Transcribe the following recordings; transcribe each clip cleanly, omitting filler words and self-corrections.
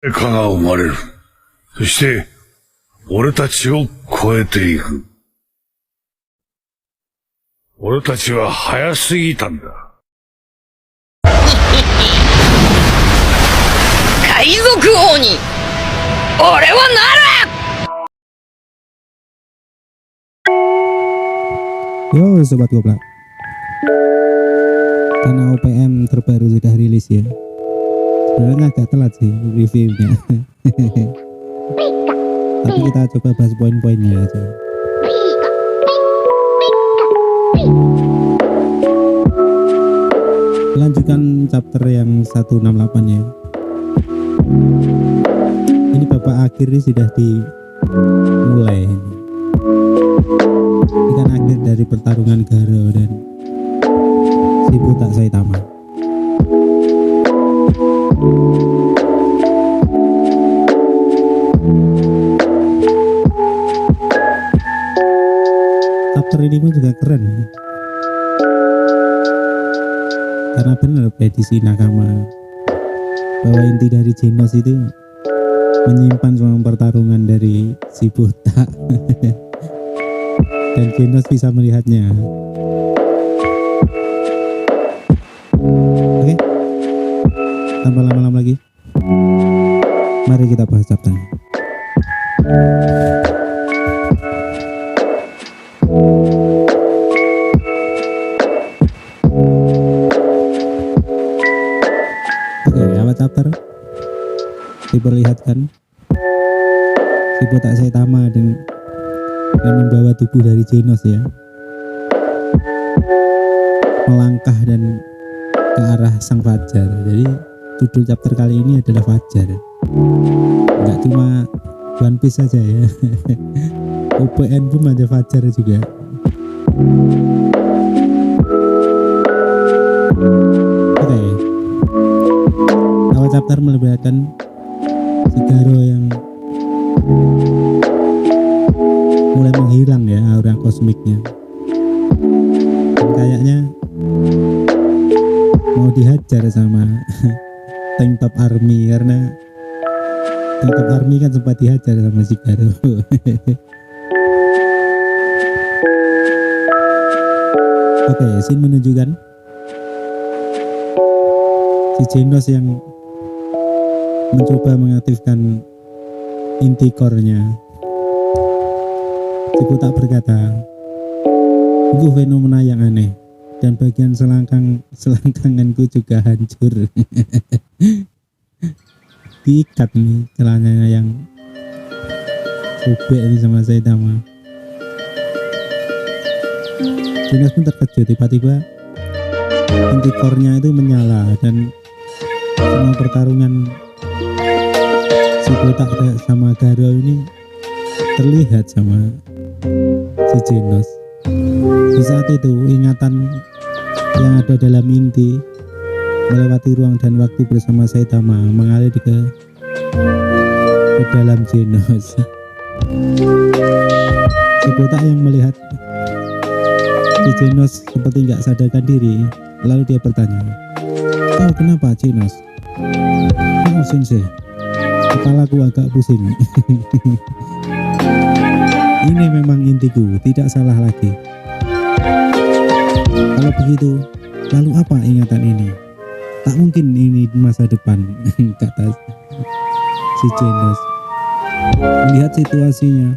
誰かが生まれる。そして、俺たちを超えていく。俺たちは早すぎたんだ。海賊王に、俺はなる! Yo sobat goblok, karena OPM terbaru sudah rilis ya. Sebenarnya agak telat sih reviewnya. Tapi kita coba bahas poin-poinnya aja. Lanjutkan chapter yang 168 ya. Ini babak akhir ini sudah dimulai. Ini kan akhir dari pertarungan Garo dan Shibuta Saitama. Chapter ini pun juga keren karena benar prediksi Nakama bahwa inti dari Genos itu menyimpan semua pertarungan dari Shibuta. Dan Genos bisa melihatnya. Oke, tanpa lama-lama lagi, mari kita bahas chapternya. Oke, awal chapter diperlihatkan Shibuta Saitama dan membawa tubuh dari Genos ya, melangkah dan ke arah sang fajar. Jadi judul chapter kali ini adalah Fajar. Nggak cuma One Piece saja ya. OPN pun ada Fajar juga. Oke, awal chapter melibatkan si Garo yang mulai menghilang ya aura kosmiknya, dan kayaknya mau dihajar sama Tank Top Army, karena Tank Top Army kan sempat dihajar sama si Garo. Oke, scene menunjukkan si Genos yang mencoba mengaktifkan inti core-nya. Shibuta berkata, sungguh fenomena yang aneh, dan bagian selangkanganku juga hancur. Diikat nih celananya yang sobek ini sama Saitama. Genos pun terkejut, tiba-tiba inti core-nya itu menyala dan semua pertarungan Shibuta sama Garo ini terlihat sama si Genos. Di saat itu ingatan yang ada dalam inti melewati ruang dan waktu bersama Saitama mengalir ke dalam Genos. Shibuta yang melihat si Genos seperti nggak sadarkan diri, lalu dia bertanya, "Kau kenapa, Genos?" "Oh, Sensei, kepalaku agak pusing." Ini memang intiku, tidak salah lagi. Kalau begitu, lalu apa ingatan ini? Tak mungkin ini masa depan, kata si Genos. Melihat situasinya,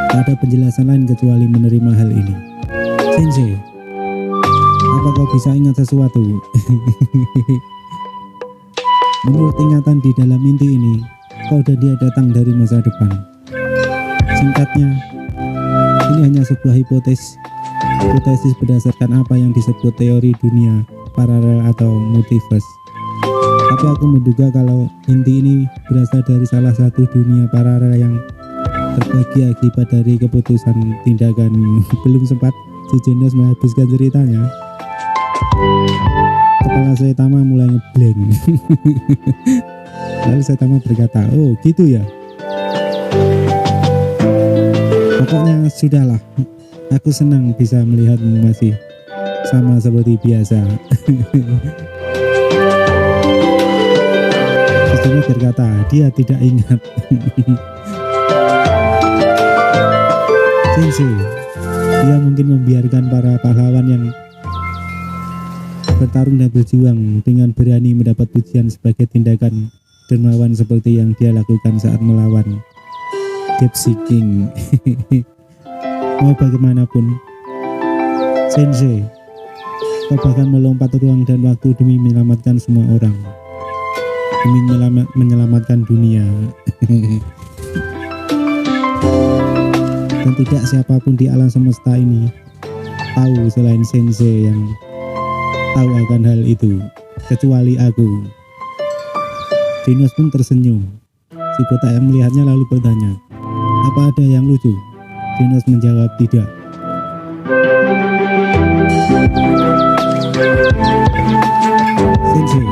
tak ada penjelasan lain kecuali menerima hal ini. "Sensei, apa kau bisa ingat sesuatu?" "Menurut ingatan di dalam inti ini, kau dan dia datang dari masa depan. Singkatnya, ini hanya sebuah hipotesis berdasarkan apa yang disebut teori dunia paralel atau multiverse. Tapi aku menduga kalau inti ini berasal dari salah satu dunia paralel yang terbagi akibat dari keputusan tindakan." Belum sempat si Genos menghabiskan ceritanya, kepala Saitama mulai ngeblank. Lalu Saitama berkata, "Oh gitu ya. Pokoknya sudahlah, aku senang bisa melihatmu masih sama seperti biasa." Si Istrinya berkata, dia tidak ingat. Sensei, dia mungkin membiarkan para pahlawan yang bertarung dan berjuang dengan berani mendapat pujian sebagai tindakan dermawan seperti yang dia lakukan saat melawan Gypsy King. Mau bagaimanapun, Sensei, kau bahkan melompat ruang dan waktu demi menyelamatkan semua orang, demi menyelamatkan dunia. Dan tidak siapapun di alam semesta ini tahu selain Sensei yang tahu akan hal itu, kecuali aku. Genos pun tersenyum. Si botak yang melihatnya lalu bertanya, apa ada yang lucu? Genos menjawab tidak. Sensei,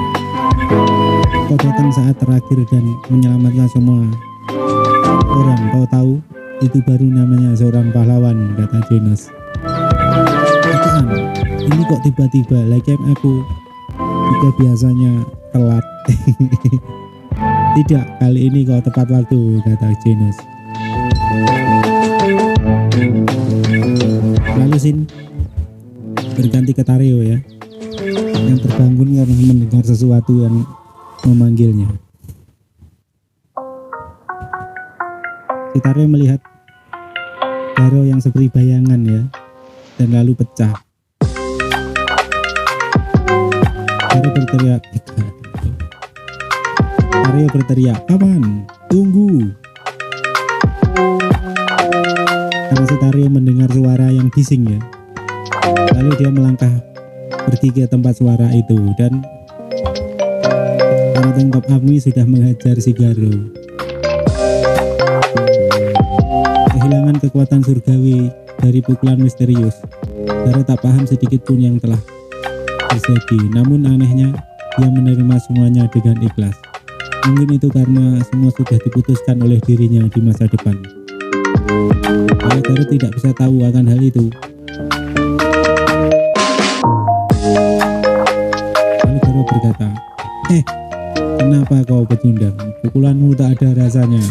kau datang saat terakhir dan menyelamatkan semua orang. Kau tahu, itu baru namanya seorang pahlawan, kata Genos. Apaan? Ini kok tiba-tiba like aku jika biasanya telat. Tidak, kali ini kau tepat waktu, kata Genos. Lalu Shin berganti ke Tareo ya, yang terbangun karena mendengar sesuatu yang memanggilnya. Si Tareo melihat Garo yang seperti bayangan ya, dan lalu pecah. Garo berteriak, Tareo berteriak, paman, tunggu. Karena si Tareo mendengar suara yang bising ya, lalu dia melangkah pergi ke tempat suara itu, dan para tengkop Agni sudah menghajar si Garo. Kehilangan kekuatan surgawi dari pukulan misterius, Garo tak paham sedikit pun yang telah terjadi. Namun anehnya, dia menerima semuanya dengan ikhlas. Mungkin itu karena semua sudah diputuskan oleh dirinya di masa depan. Kalau Garo tidak bisa tahu akan hal itu, lalu Garo berkata, kenapa kau pecundang? Pukulanmu tak ada rasanya.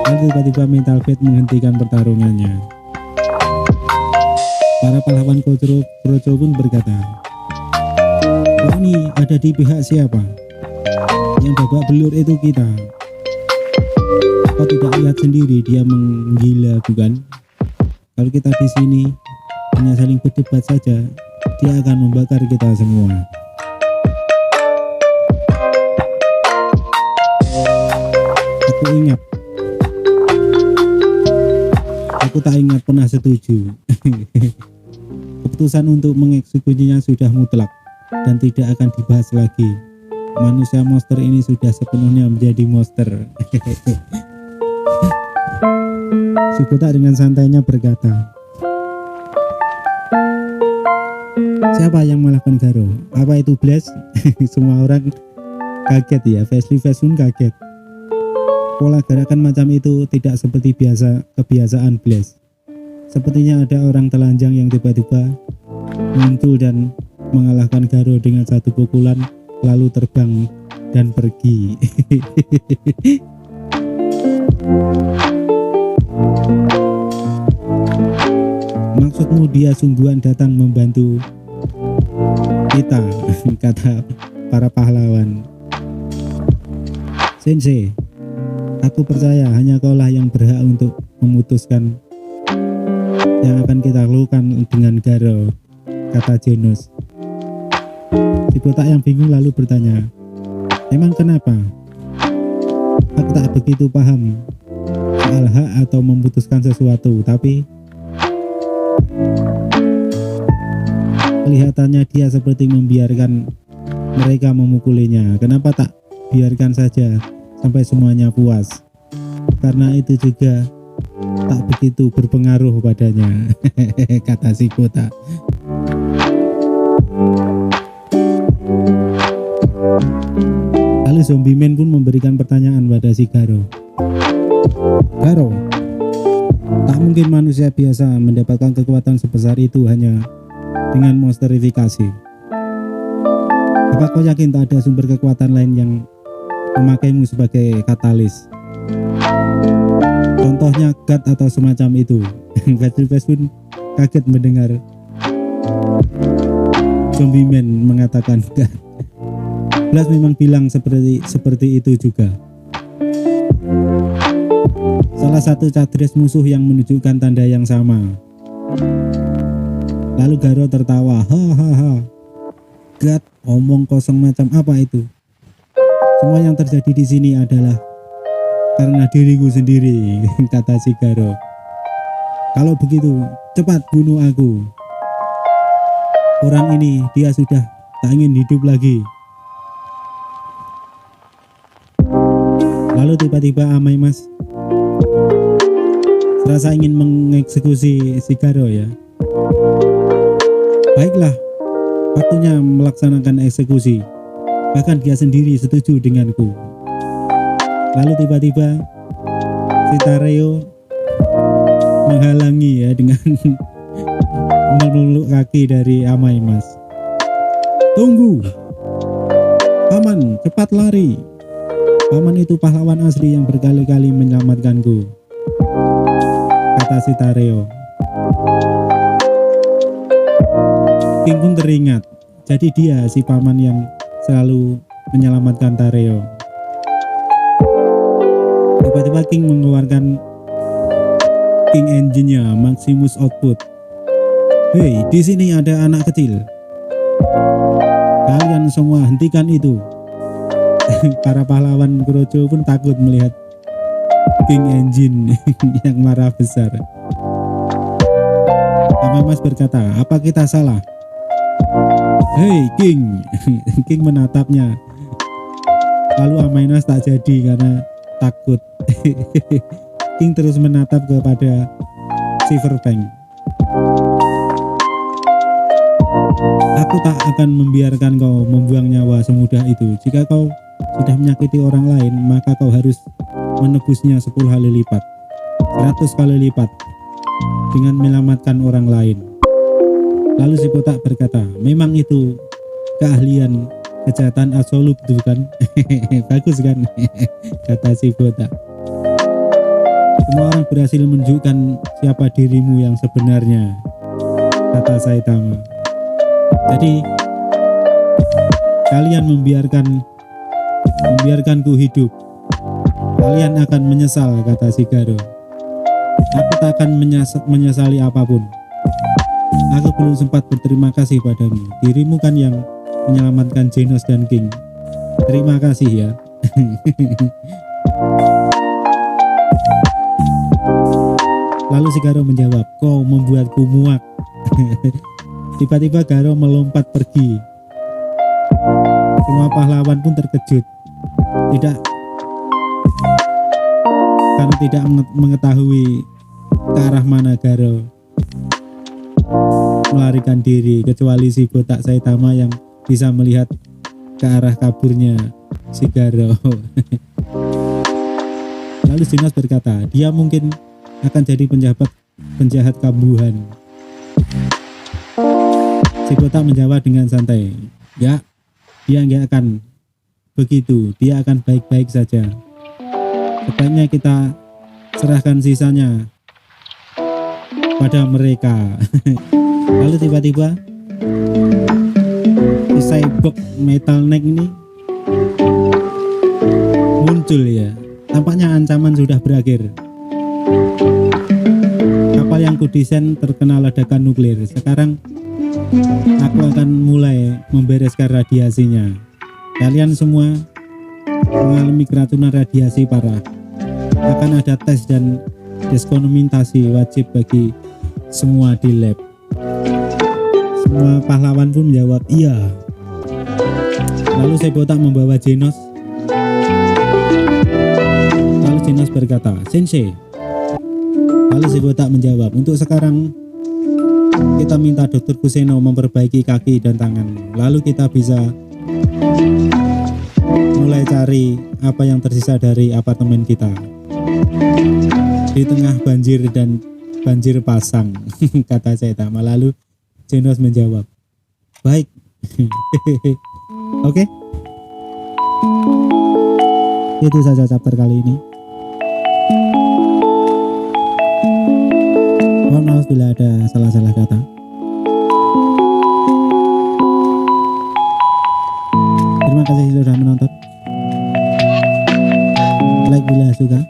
Lalu tiba-tiba Mental Fate menghentikan pertarungannya. Para pahlawan Kroco pun berkata, kau ini ada di pihak siapa? Yang babak belur itu kita. Kau tidak lihat sendiri dia menggila, bukan? Kalau kita di sini hanya saling berdebat saja, dia akan membakar kita semua. Aku tak ingat pernah setuju. Keputusan untuk mengeksekusinya sudah mutlak dan tidak akan dibahas lagi. Manusia monster ini sudah sepenuhnya menjadi monster. Si botak dengan santainya berkata, siapa yang melakukan Garo? Apa itu Blaze? Semua orang kaget ya, Wesley pun kaget. Pola gerakan macam itu tidak seperti kebiasaan Blaze. Sepertinya ada orang telanjang yang tiba-tiba muncul dan mengalahkan Garo dengan satu pukulan, lalu terbang dan pergi. Maksudmu dia sungguhan datang membantu kita, kata para pahlawan. Sensei, aku percaya hanya kaulah yang berhak untuk memutuskan yang akan kita lakukan dengan Garo, kata Genos. Si botak yang bingung lalu bertanya, emang kenapa? Aku tak begitu paham soal hak atau memutuskan sesuatu, tapi kelihatannya dia seperti membiarkan mereka memukulinya. Kenapa tak biarkan saja sampai semuanya puas? Karena itu juga tak begitu berpengaruh padanya, kata si botak. Lalu Zombie Man pun memberikan pertanyaan pada si Garo. Garo, tak mungkin manusia biasa mendapatkan kekuatan sebesar itu hanya dengan monsterifikasi. Apa kau yakin tak ada sumber kekuatan lain yang memakaimu sebagai katalis? Contohnya God atau semacam itu. Patrick pun kaget mendengar Zombie Man mengatakan God. Blas memang bilang seperti itu juga. Salah satu cadres musuh yang menunjukkan tanda yang sama. Lalu Garo tertawa, hahaha. God, omong kosong macam apa itu? Semua yang terjadi di sini adalah karena diriku sendiri, kata si Garo. Kalau begitu, cepat bunuh aku. Orang ini, dia sudah tak ingin hidup lagi. Lalu tiba-tiba Amai Mas serasa ingin mengeksekusi si Garo ya. Baiklah, waktunya melaksanakan eksekusi. Bahkan dia sendiri setuju denganku. Lalu tiba-tiba si Tareo menghalangi ya dengan meluk kaki dari Amai Mas. Tunggu, paman, cepat lari. Paman itu pahlawan asli yang berkali-kali menyelamatkanku, kata si Tareo. King pun teringat, jadi dia si paman yang selalu menyelamatkan Tareo. Tiba-tiba King mengeluarkan King Engine-nya, Maximus Output. Hei, di sini ada anak kecil. Kalian semua hentikan itu. Para pahlawan Kurocho pun takut melihat King Engine yang marah besar. Amai Mas berkata, apa kita salah? Hei King. King menatapnya. Lalu Amai Mas tak jadi karena takut. King terus menatap kepada Silverfang. Aku tak akan membiarkan kau membuang nyawa semudah itu. Jika kau sudah menyakiti orang lain, maka kau harus menebusnya 10 kali lipat, 100 kali lipat dengan menyelamatkan orang lain. Lalu si botak berkata, memang itu keahlian kejahatan absolut bukan? Bagus kan? Kata si botak. Semua orang berhasil menunjukkan siapa dirimu yang sebenarnya, kata Saitama. Jadi kalian membiarkanku hidup, kalian akan menyesal, kata si Garo. Aku tak akan menyesali apapun. Aku belum sempat berterima kasih padamu. Dirimu kan yang menyelamatkan Genos dan King. Terima kasih ya. Lalu si Garo menjawab, kau membuatku muak. Tiba-tiba Garo melompat pergi. Semua pahlawan pun terkejut. Karena tidak mengetahui ke arah mana Garo melarikan diri, kecuali si botak Saitama yang bisa melihat ke arah kaburnya si Garo. Lalu Genos berkata, dia mungkin akan jadi penjahat kambuhan. Si botak menjawab dengan santai, ya, dia nggak akan begitu, dia akan baik-baik saja. Sebaiknya kita serahkan sisanya pada mereka. Lalu tiba-tiba si Cyborg Metal Neck ini muncul ya. Tampaknya ancaman sudah berakhir. Kapal yang kudesain terkena ledakan nuklir. Sekarang aku akan mulai membereskan radiasinya. Kalian semua mengalami keracunan radiasi parah. Akan ada tes dan deskontaminasi wajib bagi semua di lab. Semua pahlawan pun menjawab iya. Lalu si botak membawa Genos. Lalu Genos berkata, Sensei. Lalu si botak menjawab, untuk sekarang kita minta Dr. Kuseno memperbaiki kaki dan tangan. Lalu kita bisa mulai cari apa yang tersisa dari apartemen kita di tengah banjir dan banjir pasang, kata Saitama. Lalu Genos menjawab, baik. Oke. Itu saja chapter kali ini. Mohon maaf bila ada salah-salah kata. Terima kasih sudah menonton. Like bila suka,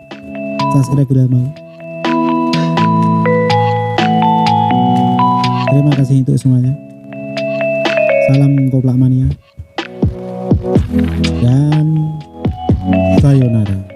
subscribe bila mau. Terima kasih untuk semuanya. Salam Koplak Mania dan sayonara.